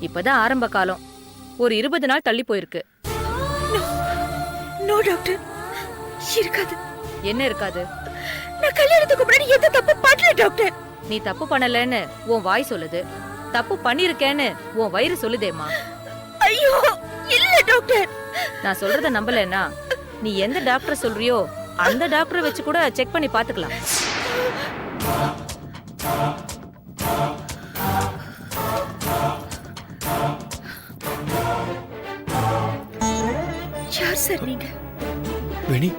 இப்பதான் ஆரம்ப காலம். ஒரு 20 நாள் தள்ளி போயிருக்கு. நோ டாக்டர், இருக்காது. என்ன இருக்காது? நான் கல்யாணத்துக்கு முன்னாடி எந்த தப்பு பண்ணல டாக்டர். நீ தப்பு பண்ணலன்னு உன் வாய் சொல்லுது, தப்பு பண்ணிருக்கேன்னு உன் வயிறு சொல்லுதேம்மா. ஐயோ இல்ல டாக்டர். நான் சொல்றத நம்பலன்னா நீ எந்த டாக்டர் சொல்றியோ அந்த டாக்டரை வச்சு கூட செக் பண்ணி பாத்துக்கலாம். யார் சார் நீங்க? வேணி,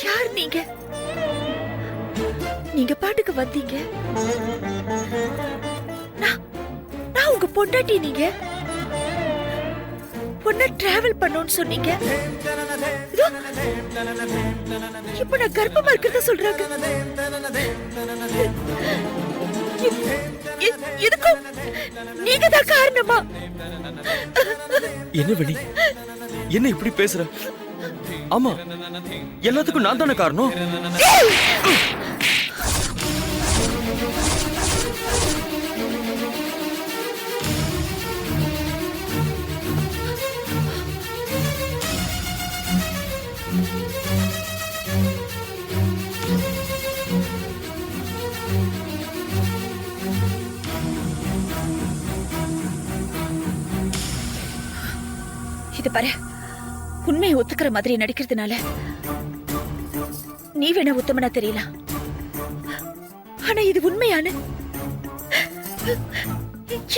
யார் நீங்க? நீங்க பாட்டுக்கு வந்தீங்க. நான் உங்க பொண்டாட்டி. நீங்க பொண்ணா டிராவல் பண்ணணும்னு சொன்னீங்க. இதோ, இப்ப நான் கர்ப்பமா இருக்கிறத சொல்றாங்க. இதுக்கும் நீங்க தான் காரணமா? என்ன வேணி, என்ன இப்படி பேசுற? ஆமா, எல்லாத்துக்கும் நான் தானே காரணம். இது பாரு, உண்மையை ஒத்துக்கிற மாதிரி நடிக்கிறதுனால நீ வேணா உத்தமனா தெரியலாம். ஆனா இது உண்மையான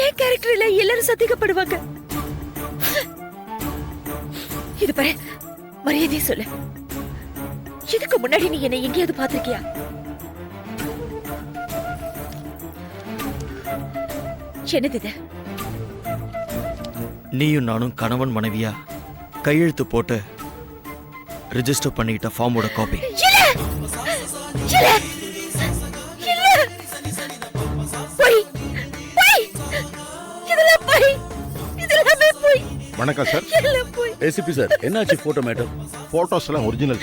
என் கேரக்டர்ல எல்லாரும் சந்தேகப்படுவாங்க. இது பாரு, மரியாதையை சொல்லு. இதுக்கு முன்னாடி நீ என்னை எங்கேயாவது பாத்திருக்கியா? என்னது இது? நீயும் நானும் கணவன் மனைவியா கையெழுத்து போட்டு ரெஜிஸ்டர் பண்ணிக்கிட்ட ஃபார்மோட காப்பி. வணக்கம் சார். ஏசிபி சார், என்னாச்சு? Photo matter. போட்டோஸ் எல்லாம் ஒரிஜினல்,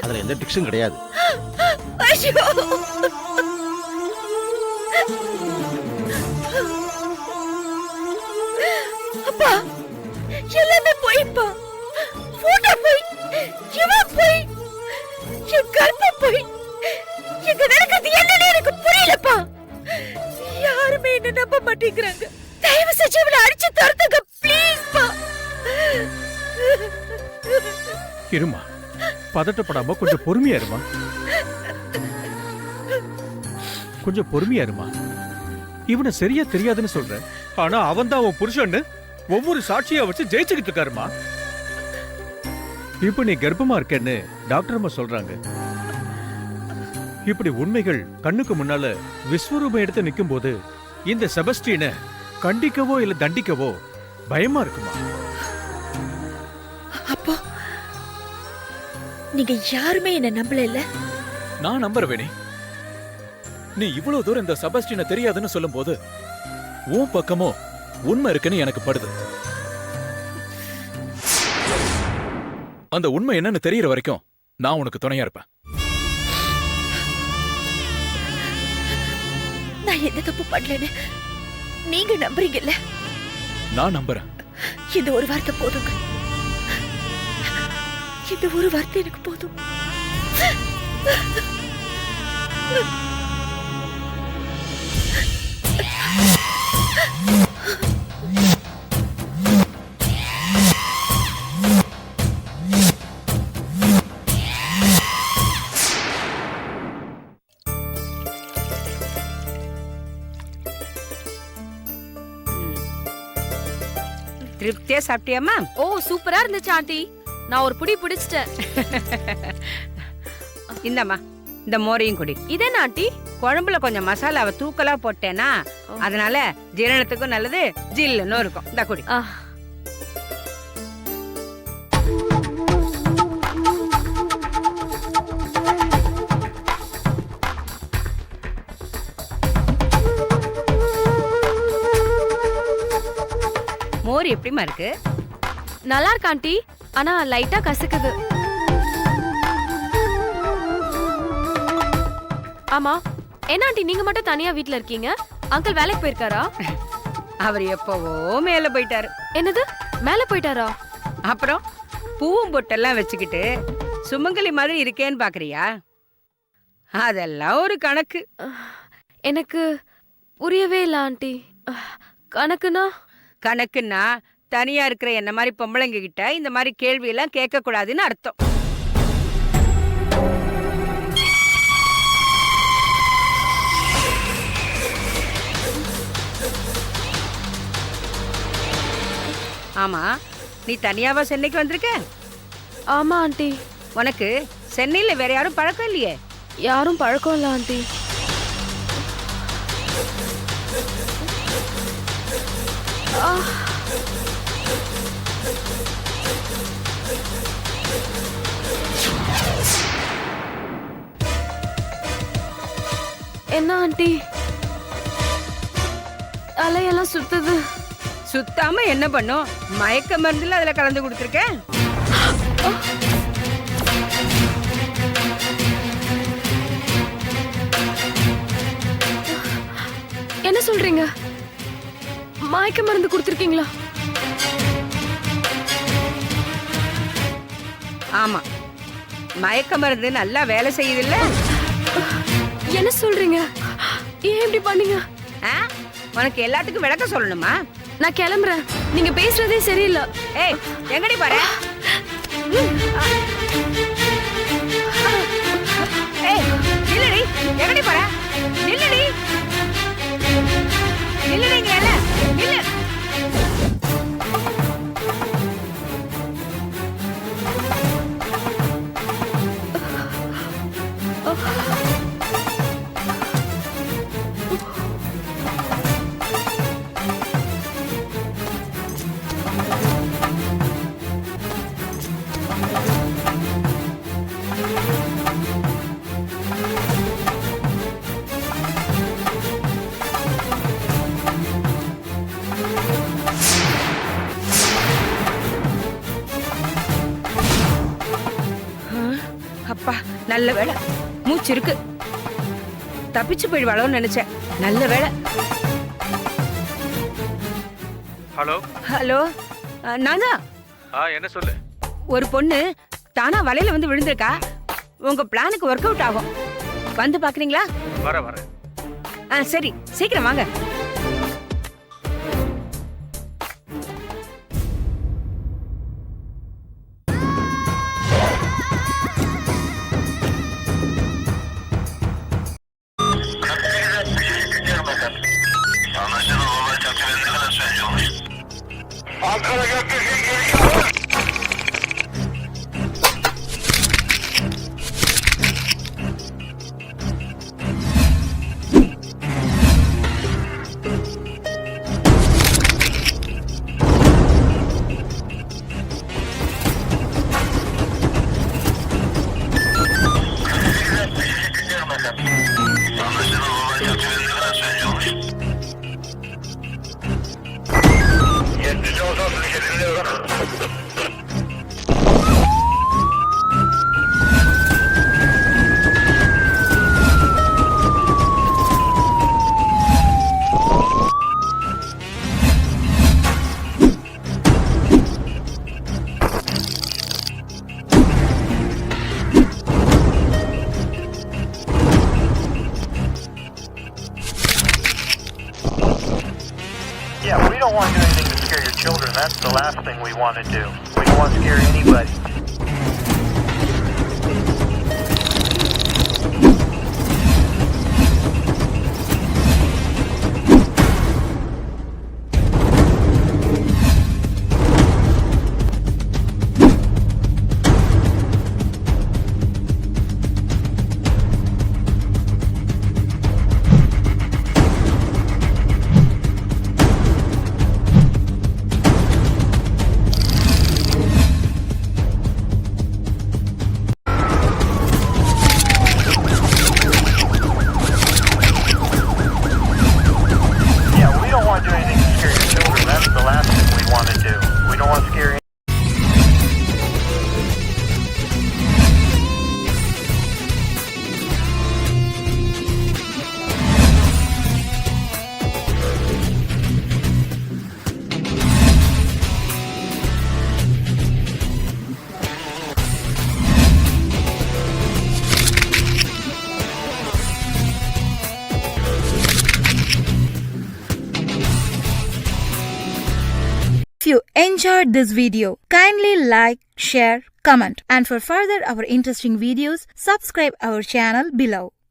அதுல எந்த டிக்ஷன் கிடையாது. அப்பா, எல்லாமே போய்ப்பா. போட்டோ போய், இவன் போய், என் கர்ப்பம் போய், எங்க நடக்கிறது என்னன்னு எனக்கு புரியலப்பா. யாருமே என்ன நம்ப மாட்டேங்கிறாங்க. தயவு செஞ்சு இவனை அடிச்சு தருத்துங்க ப்ளீஸ் பா. இருமா, பதட்டப்படாம கொஞ்சம் பொறுமையா இருமா. கொஞ்சம் பொறுமையா இருமா. இவனை சரியா தெரியாதுன்னு சொல்றேன், ஆனா அவன் தான் உன் புருஷன்னு ஒவ்வொரு சாட்சியா வச்சு ஜெயிச்சுக்கிட்டு இருக்காருமா. இப்ப நீ கர்ப்பமா இருக்கேன்னு டாக்டர் அம்மா சொல்றாங்க. இப்படி உண்மைகள் கண்ணுக்கு முன்னால விஸ்வரூபம் எடுத்து நிக்கும் போது இந்த செபஸ்டியனை கண்டிக்கவோ இல்ல தண்டிக்கவோ பயமா இருக்குமா? அப்போ நீங்க யாருமே என்ன நம்பல இல்ல? நான் நம்புறேன் வேணி. நீ இவ்வளவு தூரம் இந்த செபஸ்டியனை தெரியாதுன்னு சொல்லும் போது உன் பக்கமோ உண்மை இருக்குன்னு எனக்கு படுது. அந்த உண்மை என்னன்னு தெரியற வரைக்கும் நான் உனக்கு துணையா இருப்பேன். நான் என்ன தப்பு பண்ணலன்னு நீங்க நம்புறீங்கல்ல? நான் நம்புறேன். இந்த ஒரு வார்த்தை போதுங்க. இந்த ஒரு வார்த்தை எனக்கு போதும். திருப்தியா சாப்பிட்டியாமா? ஓ, சூப்பரா இருந்துச்சு ஆண்டி. நான் ஒரு புடி பிடிச்சிட்டேன். இந்தம்மா, இந்த மோரையும் குடி. இதே ஆண்டி, குழம்புல கொஞ்சம் மசாலாவை தூக்கலா போட்டேனா அதனால ஜீரணத்துக்கும் நல்லது, ஜில்லுன்னு இருக்கும். இந்த குடி. மோர் எப்படிமா இருக்கு? நல்லா இருக்கு ஆண்டி, ஆனா லைட்டா கசக்குது. ஆமா, என்ன ஆண்டி நீங்க மட்டும் தனியா வீட்ல இருக்கீங்க? அங்கிள் வேலைக்கு போயிருக்காரா? அவர் எப்பவோ மேல போயிட்டாரு. என்னது மேல போயிட்டாரா? அப்புறம் பூவும் பொட்டெல்லாம் வச்சுக்கிட்டு சுமங்கலி மாதிரி இருக்கேன்னு பாக்குறியா? அதெல்லாம் ஒரு கணக்கு. எனக்கு புரியவே இல்ல ஆண்டி. கணக்குனா? கணக்குன்னா தனியா இருக்கிற என்ன மாதிரி பொம்பளைங்க கிட்ட இந்த மாதிரி கேள்வி எல்லாம் கேட்க கூடாதுன்னு அர்த்தம். ஆமா, நீ தனியாவா சென்னைக்கு வந்திருக்க? ஆமா ஆண்டி. உனக்கு சென்னையில வேற யாரும் பழக்கம் இல்லையே? யாரும் பழக்கம் இல்ல ஆண்டி. என்ன ஆண்டி தலையெல்லாம் சுத்துது? சுத்தாம என்ன பண்ணும்? மயக்க மருந்துல அதுல கலந்து கொடுத்துருக்கேன். என்ன சொல்றீங்க? மயக்க மருந்து கொடுத்துருக்கீங்களா? ஆமா, மயக்க மருந்து நல்லா வேலை செய்யுதுல்ல? என்ன சொல்றீங்க? ஏன் இப்படி பண்ணீங்க? ஆ? உனக்கு எல்லாத்துக்கும் விளக்கம் சொல்லணுமா? நான் கிளம்புறேன். நீங்க பேசுறதே சரியில்லை. ஏய், எங்கடி பாரு? ஏய், நில்லுடி. எங்கடி பாரு? நில்லுடி. நில்லுடிங்கல. நில்லு. அப்பா, நல்ல வேளை. மூச்சு இருக்கு. தப்பிச்சு போயிடுவாளோன்னு நினைச்சேன். நல்ல வேளை. ஹலோ. ஹலோ, நான் தான். என்ன சொல்லு? ஒரு பொண்ணு தானா வலையில வந்து விழுந்திருக்கா. உங்க பிளானுக்கு ஒர்க் அவுட் ஆகும். வந்து பாக்குறீங்களா? வர. சரி, சீக்கிரம் வாங்க. Yeah, we don't want to do anything to scare your children. That's the last thing we want to do. We don't want to scare anybody. you enjoyed this video, kindly like, share, comment, and for further our interesting videos, subscribe our channel below.